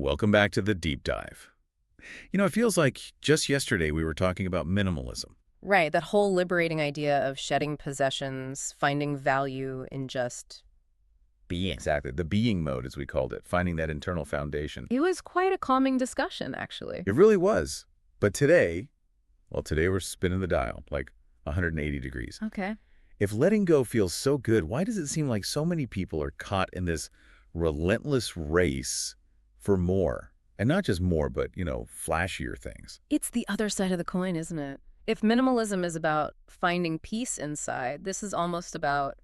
Welcome back to the deep dive. It feels like just yesterday we were talking about minimalism. Right, that whole liberating idea of shedding possessions, finding value in just being. Exactly. The being mode, as we called it, finding that internal foundation. It was quite a calming discussion, actually. It really was. But today we're spinning the dial like 180 degrees. Okay. If letting go feels so good, why does it seem like so many people are caught in this relentless race for more? And not just more, but, flashier things. It's the other side of the coin, isn't it? If minimalism is about finding peace inside, this is almost about,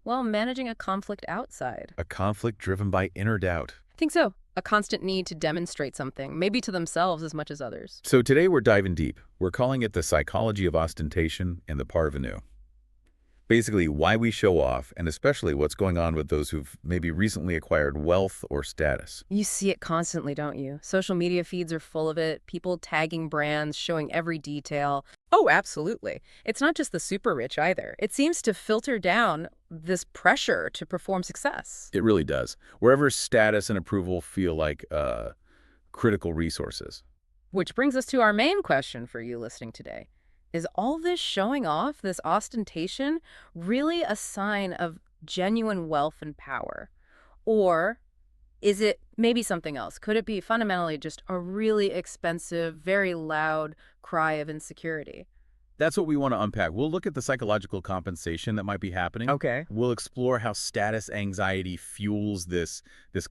well, managing a conflict outside. A conflict driven by inner doubt. I think so. A constant need to demonstrate something, maybe to themselves as much as others. So today we're diving deep. We're calling it the psychology of ostentation and the parvenu. Basically, why we show off, and especially what's going on with those who've maybe recently acquired wealth or status. You see it constantly, don't you? Social media feeds are full of it, people tagging brands, showing every detail. Oh, absolutely. It's not just the super rich either. It seems to filter down this pressure to perform success. It really does. Wherever status and approval feel like critical resources. Which brings us to our main question for you listening today. Is all this showing off, this ostentation, really a sign of genuine wealth and power? Or is it maybe something else? Could it be fundamentally just a really expensive, very loud cry of insecurity? That's what we want to unpack. We'll look at the psychological compensation that might be happening. Okay. We'll explore how status anxiety fuels this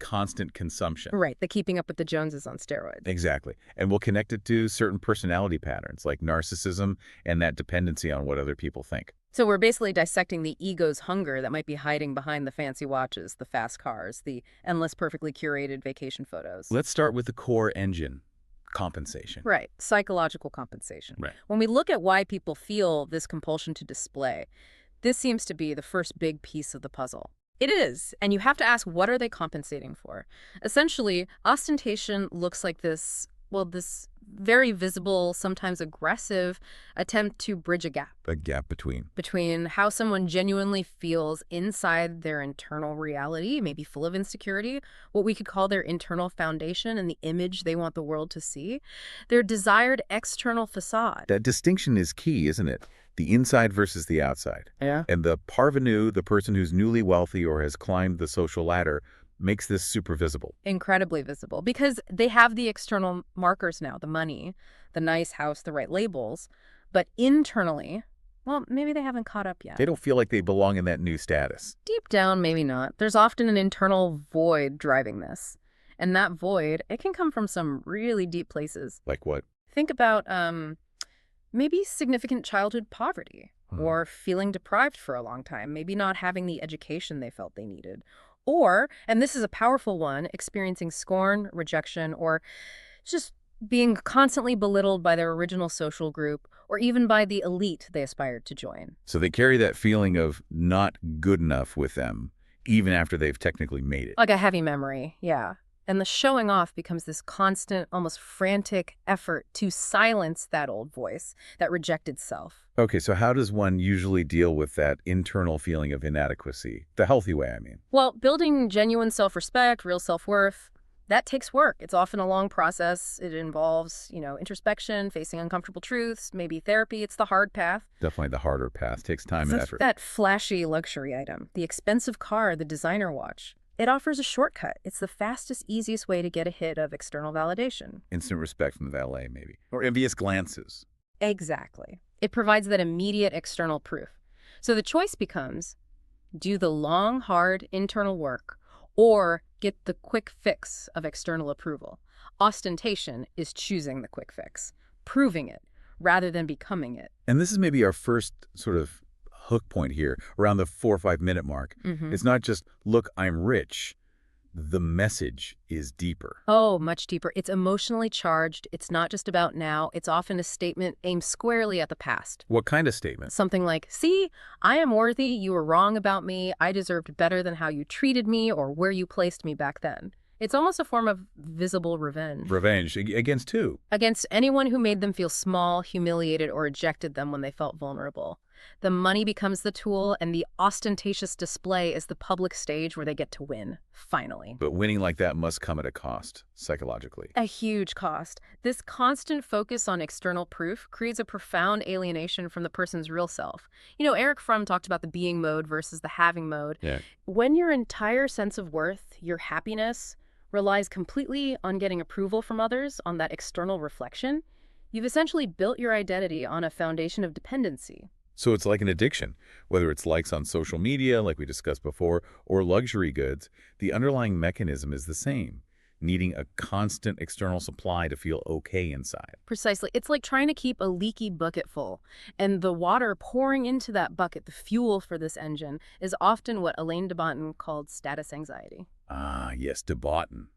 constant consumption. Right, the keeping up with the Joneses on steroids. Exactly. And we'll connect it to certain personality patterns like narcissism and that dependency on what other people think. So we're basically dissecting the ego's hunger that might be hiding behind the fancy watches, the fast cars, the endless perfectly curated vacation photos. Let's start with the core engine, compensation. Right, psychological compensation. Right. When we look at why people feel this compulsion to display, this seems to be the first big piece of the puzzle. It is, and you have to ask, what are they compensating for? Essentially, ostentation looks like this very visible, sometimes aggressive attempt to bridge a gap. A gap Between how someone genuinely feels inside their internal reality, maybe full of insecurity, what we could call their internal foundation and the image they want the world to see, their desired external facade. That distinction is key, isn't it? The inside versus the outside. Yeah. And the parvenu, the person who's newly wealthy or has climbed the social ladder, makes this super visible. Incredibly visible, because they have the external markers now, the money, the nice house, the right labels, but internally, well, maybe they haven't caught up yet. They don't feel like they belong in that new status. Deep down, maybe not. There's often an internal void driving this. And that void, it can come from some really deep places. Like what? Think about maybe significant childhood poverty or feeling deprived for a long time, maybe not having the education they felt they needed. Or, and this is a powerful one, experiencing scorn, rejection, or just being constantly belittled by their original social group or even by the elite they aspired to join. So they carry that feeling of not good enough with them, even after they've technically made it. Like a heavy memory, yeah. And the showing off becomes this constant, almost frantic effort to silence that old voice, that rejected self. Okay, so how does one usually deal with that internal feeling of inadequacy? The healthy way, I mean. Well, building genuine self-respect, real self-worth, that takes work. It's often a long process. It involves, introspection, facing uncomfortable truths, maybe therapy. It's the hard path. Definitely the harder path. Takes time and effort. That flashy luxury item, the expensive car, the designer watch. It offers a shortcut. It's the fastest, easiest way to get a hit of external validation. Instant respect from the valet, maybe. Or envious glances. Exactly. It provides that immediate external proof. So the choice becomes, do the long, hard internal work or get the quick fix of external approval. Ostentation is choosing the quick fix, proving it, rather than becoming it. And this is maybe our first sort of hook point here, around the 4 or 5 minute mark. It's not just, look, I'm rich. The message is deeper. Oh, much deeper. It's emotionally charged. It's not just about now. It's often a statement aimed squarely at the past. What kind of statement? Something like, see, I am worthy. You were wrong about me. I deserved better than how you treated me or where you placed me back then. It's almost a form of visible revenge. Revenge against who? Against anyone who made them feel small, humiliated, or rejected them when they felt vulnerable. The money becomes the tool, and the ostentatious display is the public stage where they get to win, finally. But winning like that must come at a cost, psychologically. A huge cost. This constant focus on external proof creates a profound alienation from the person's real self. Eric Fromm talked about the being mode versus the having mode. Yeah. When your entire sense of worth, your happiness, relies completely on getting approval from others, on that external reflection, you've essentially built your identity on a foundation of dependency. So it's like an addiction, whether it's likes on social media, like we discussed before, or luxury goods, the underlying mechanism is the same, needing a constant external supply to feel okay inside. Precisely. It's like trying to keep a leaky bucket full, and the water pouring into that bucket, the fuel for this engine, is often what Alain de Botton called status anxiety. Ah, yes, de Botton.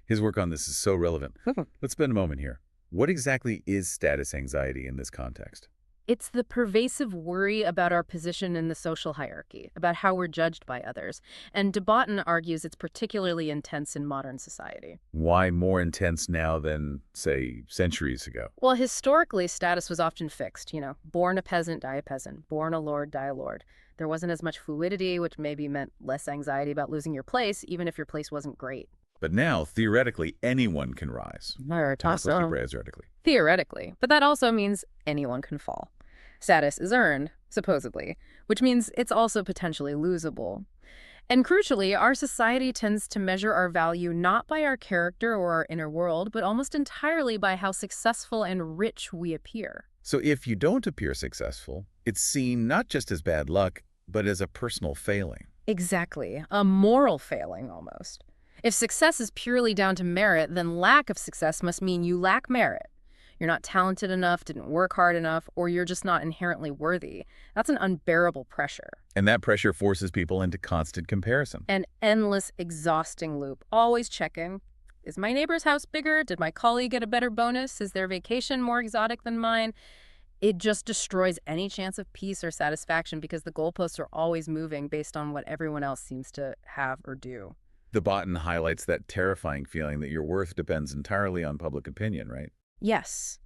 His work on this is so relevant. Let's spend a moment here. What exactly is status anxiety in this context? It's the pervasive worry about our position in the social hierarchy, about how we're judged by others. And de Botton argues it's particularly intense in modern society. Why more intense now than, say, centuries ago? Well, historically, status was often fixed. Born a peasant, die a peasant. Born a lord, die a lord. There wasn't as much fluidity, which maybe meant less anxiety about losing your place, even if your place wasn't great. But now, theoretically, anyone can rise. Theoretically. Theoretically. But that also means anyone can fall. Status is earned, supposedly, which means it's also potentially losable. And crucially, our society tends to measure our value not by our character or our inner world, but almost entirely by how successful and rich we appear. So if you don't appear successful, it's seen not just as bad luck, but as a personal failing. Exactly. A moral failing, almost. If success is purely down to merit, then lack of success must mean you lack merit. You're not talented enough, didn't work hard enough, or you're just not inherently worthy. That's an unbearable pressure. And that pressure forces people into constant comparison. An endless, exhausting loop, always checking. Is my neighbor's house bigger? Did my colleague get a better bonus? Is their vacation more exotic than mine? It just destroys any chance of peace or satisfaction because the goalposts are always moving based on what everyone else seems to have or do. De Botton highlights that terrifying feeling that your worth depends entirely on public opinion, right? Yes.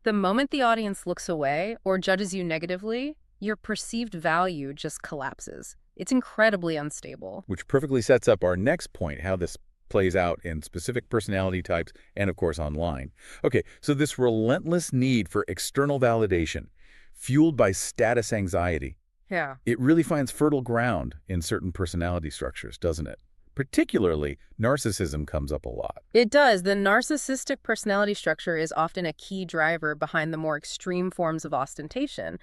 The moment the audience looks away or judges you negatively, your perceived value just collapses. It's incredibly unstable. Which perfectly sets up our next point, how this plays out in specific personality types and, of course, online. Okay, so this relentless need for external validation, fueled by status anxiety, Yeah. it really finds fertile ground in certain personality structures, doesn't it? Particularly, narcissism comes up a lot. It does. The narcissistic personality structure is often a key driver behind the more extreme forms of ostentation.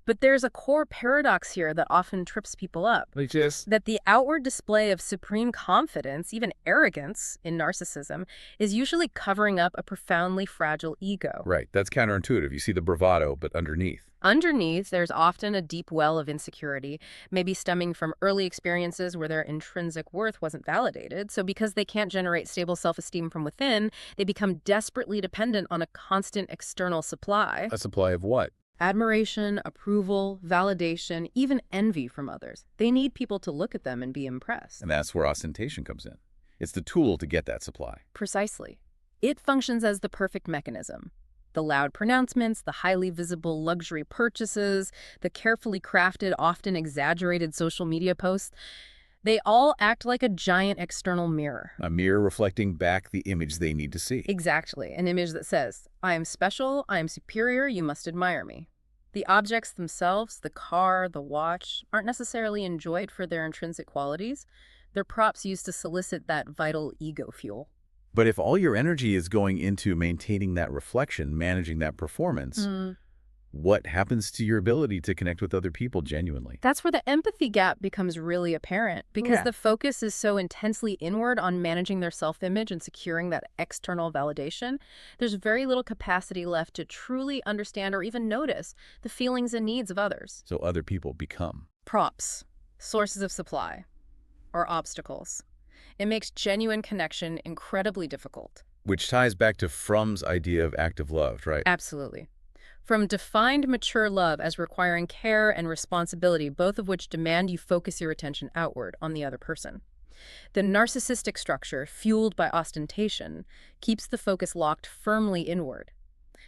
But there's a core paradox here that often trips people up. That the outward display of supreme confidence, even arrogance, in narcissism is usually covering up a profoundly fragile ego. Right, that's counterintuitive. You see the bravado, but underneath. Underneath, there's often a deep well of insecurity, maybe stemming from early experiences where their intrinsic worth wasn't validated. So because they can't generate stable self-esteem from within, they become desperately dependent on a constant external supply. A supply of what? Admiration, approval, validation, even envy from others. They need people to look at them and be impressed. And that's where ostentation comes in. It's the tool to get that supply. Precisely. It functions as the perfect mechanism. The loud pronouncements, the highly visible luxury purchases, the carefully crafted, often exaggerated social media posts, they all act like a giant external mirror. A mirror reflecting back the image they need to see. Exactly. An image that says, I am special, I am superior, you must admire me. The objects themselves, the car, the watch, aren't necessarily enjoyed for their intrinsic qualities. They're props used to solicit that vital ego fuel. But if all your energy is going into maintaining that reflection, managing that performance, what happens to your ability to connect with other people genuinely? That's where the empathy gap becomes really apparent because the focus is so intensely inward on managing their self-image and securing that external validation. There's very little capacity left to truly understand or even notice the feelings and needs of others. So other people become Props, sources of supply, or obstacles. It makes genuine connection incredibly difficult. Which ties back to Fromm's idea of active love, right? Absolutely. From defined mature love as requiring care and responsibility, both of which demand you focus your attention outward on the other person. The narcissistic structure, fueled by ostentation, keeps the focus locked firmly inward.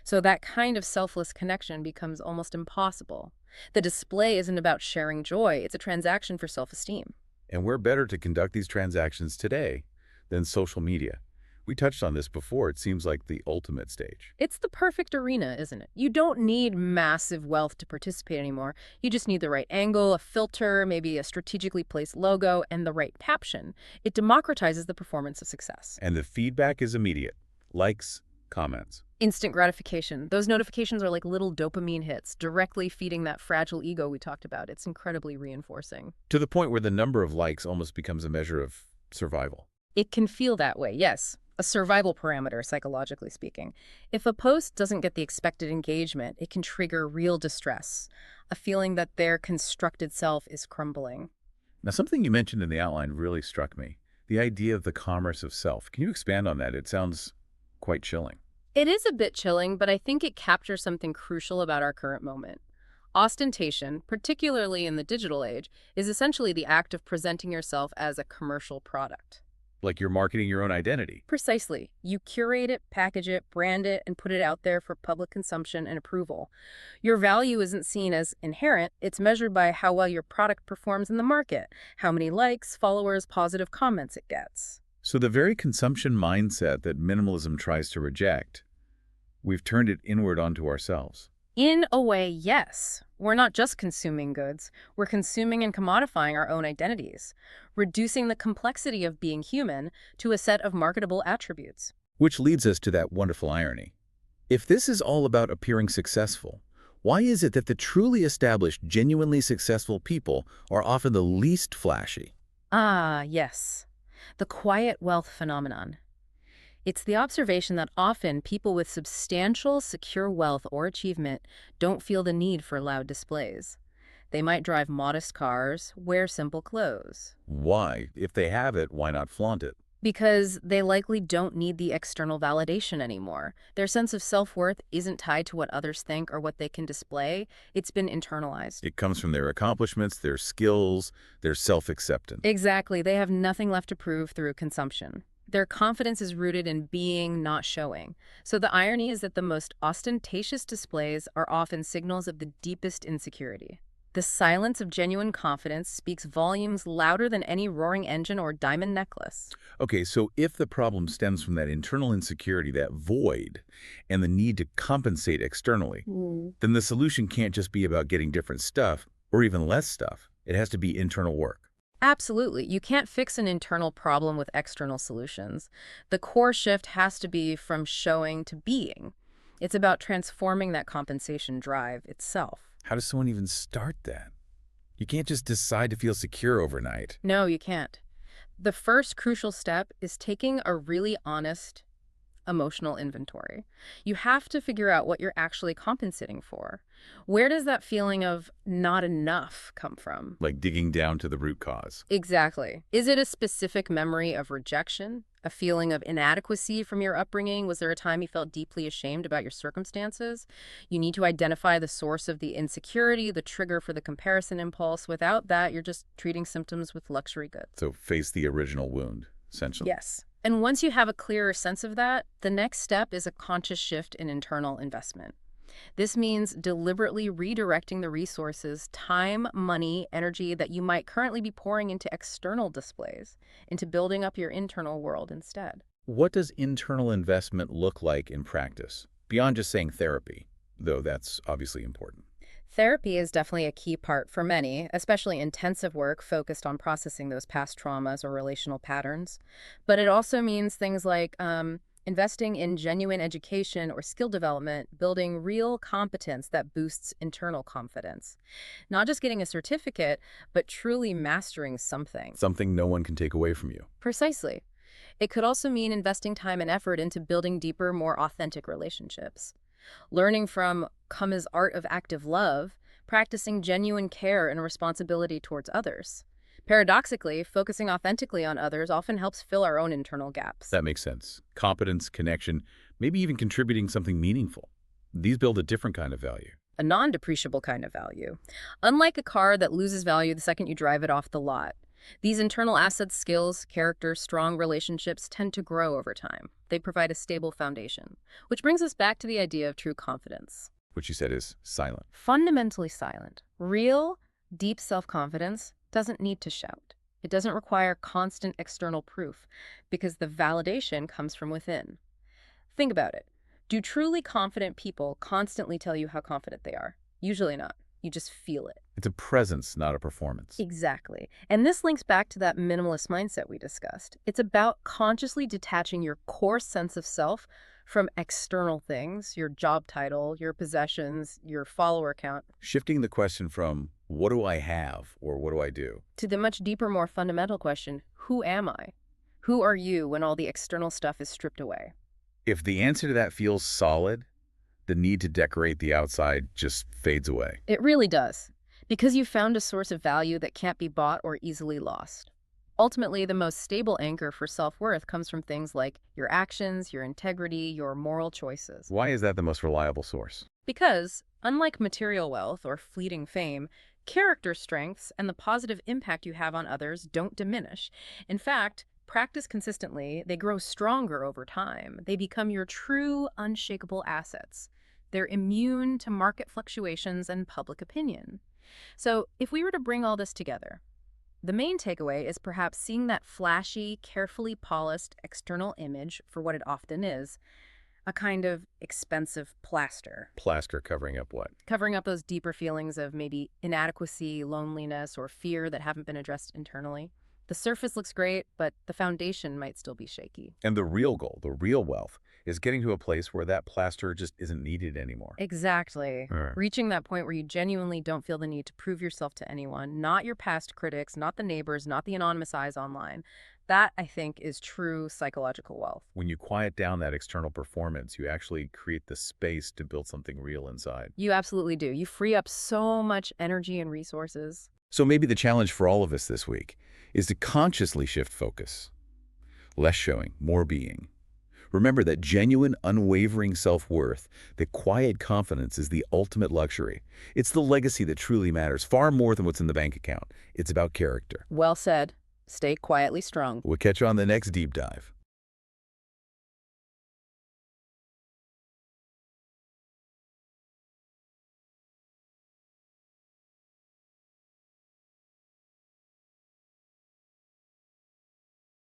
So that kind of selfless connection becomes almost impossible. The display isn't about sharing joy, it's a transaction for self-esteem. And we're better to conduct these transactions today than social media. We touched on this before. It seems like the ultimate stage. It's the perfect arena, isn't it? You don't need massive wealth to participate anymore. You just need the right angle, a filter, maybe a strategically placed logo, and the right caption. It democratizes the performance of success. And the feedback is immediate. Likes, comments. Instant gratification. Those notifications are like little dopamine hits, directly feeding that fragile ego we talked about. It's incredibly reinforcing. To the point where the number of likes almost becomes a measure of survival. It can feel that way, yes. A survival parameter, psychologically speaking. If a post doesn't get the expected engagement, it can trigger real distress, a feeling that their constructed self is crumbling. Now, something you mentioned in the outline really struck me. The idea of the commerce of self. Can you expand on that? It sounds quite chilling. It is a bit chilling, but I think it captures something crucial about our current moment. Ostentation, particularly in the digital age, is essentially the act of presenting yourself as a commercial product. Like you're marketing your own identity. Precisely. You curate it, package it, brand it, and put it out there for public consumption and approval. Your value isn't seen as inherent. It's measured by how well your product performs in the market, how many likes, followers, positive comments it gets. So the very consumption mindset that minimalism tries to reject, we've turned it inward onto ourselves. In a way, yes. We're not just consuming goods. We're consuming and commodifying our own identities, reducing the complexity of being human to a set of marketable attributes. Which leads us to that wonderful irony. If this is all about appearing successful, why is it that the truly established, genuinely successful people are often the least flashy? Ah, yes. The quiet wealth phenomenon. It's the observation that often people with substantial, secure wealth or achievement don't feel the need for loud displays. They might drive modest cars, wear simple clothes. Why? If they have it, why not flaunt it? Because they likely don't need the external validation anymore. Their sense of self-worth isn't tied to what others think or what they can display. It's been internalized. It comes from their accomplishments, their skills, their self-acceptance. Exactly. They have nothing left to prove through consumption. Their confidence is rooted in being, not showing. So the irony is that the most ostentatious displays are often signals of the deepest insecurity. The silence of genuine confidence speaks volumes louder than any roaring engine or diamond necklace. Okay, so if the problem stems from that internal insecurity, that void, and the need to compensate externally, then the solution can't just be about getting different stuff, or even less stuff. It has to be internal work. Absolutely. You can't fix an internal problem with external solutions. The core shift has to be from showing to being. It's about transforming that compensation drive itself. How does someone even start that? You can't just decide to feel secure overnight. No, you can't. The first crucial step is taking a really honest emotional inventory. You have to figure out what you're actually compensating for. Where does that feeling of not enough come from? Like digging down to the root cause. Exactly. Is it a specific memory of rejection? A feeling of inadequacy from your upbringing? Was there a time you felt deeply ashamed about your circumstances? You need to identify the source of the insecurity, the trigger for the comparison impulse. Without that, you're just treating symptoms with luxury goods. So face the original wound, essentially. Yes. And once you have a clearer sense of that, the next step is a conscious shift in internal investment. This means deliberately redirecting the resources, time, money, energy that you might currently be pouring into external displays, into building up your internal world instead. What does internal investment look like in practice? Beyond just saying therapy, though that's obviously important. Therapy is definitely a key part for many, especially intensive work focused on processing those past traumas or relational patterns. But it also means things like investing in genuine education or skill development, building real competence that boosts internal confidence. Not just getting a certificate, but truly mastering something. Something no one can take away from you. Precisely. It could also mean investing time and effort into building deeper, more authentic relationships. Learning from Kama's art of active love, practicing genuine care and responsibility towards others. Paradoxically, focusing authentically on others often helps fill our own internal gaps. That makes sense. Competence, connection, maybe even contributing something meaningful. These build a different kind of value. A non-depreciable kind of value. Unlike a car that loses value the second you drive it off the lot, these internal assets, skills, character, strong relationships tend to grow over time. They provide a stable foundation. Which brings us back to the idea of true confidence. which you said is silent. Fundamentally silent. Real, deep self-confidence doesn't need to shout. It doesn't require constant external proof because the validation comes from within. Think about it. Do truly confident people constantly tell you how confident they are? Usually not. You just feel it. It's a presence, not a performance. Exactly. And this links back to that minimalist mindset we discussed. It's about consciously detaching your core sense of self from external things, your job title, your possessions, your follower count, Shifting the question from, what do I have, or what do I do? to the much deeper, more fundamental question, who am I? Who are you when all the external stuff is stripped away? If the answer to that feels solid, the need to decorate the outside just fades away. It really does, because you've found a source of value that can't be bought or easily lost. Ultimately, the most stable anchor for self-worth comes from things like your actions, your integrity, your moral choices. Why is that the most reliable source? Because, unlike material wealth or fleeting fame, character strengths and the positive impact you have on others don't diminish. In fact, practice consistently, they grow stronger over time. They become your true, unshakable assets. They're immune to market fluctuations and public opinion. So, if we were to bring all this together, the main takeaway is perhaps seeing that flashy, carefully polished external image for what it often is, a kind of expensive plaster, Plaster covering up what? covering up those deeper feelings of maybe inadequacy, loneliness, or fear that haven't been addressed internally. The surface looks great, but the foundation might still be shaky. And the real goal, the real wealth, is getting to a place where that plaster just isn't needed anymore. Exactly. Right. Reaching that point where you genuinely don't feel the need to prove yourself to anyone, not your past critics, not the neighbors, not the anonymous eyes online. That, I think, is true psychological wealth. When you quiet down that external performance, you actually create the space to build something real inside. You absolutely do. You free up so much energy and resources. So maybe the challenge for all of us this week is to consciously shift focus. Less showing, more being. Remember that genuine, unwavering self-worth, that quiet confidence is the ultimate luxury. It's the legacy that truly matters, far more than what's in the bank account. It's about character. Well said. Stay quietly strong. We'll catch you on the next deep dive.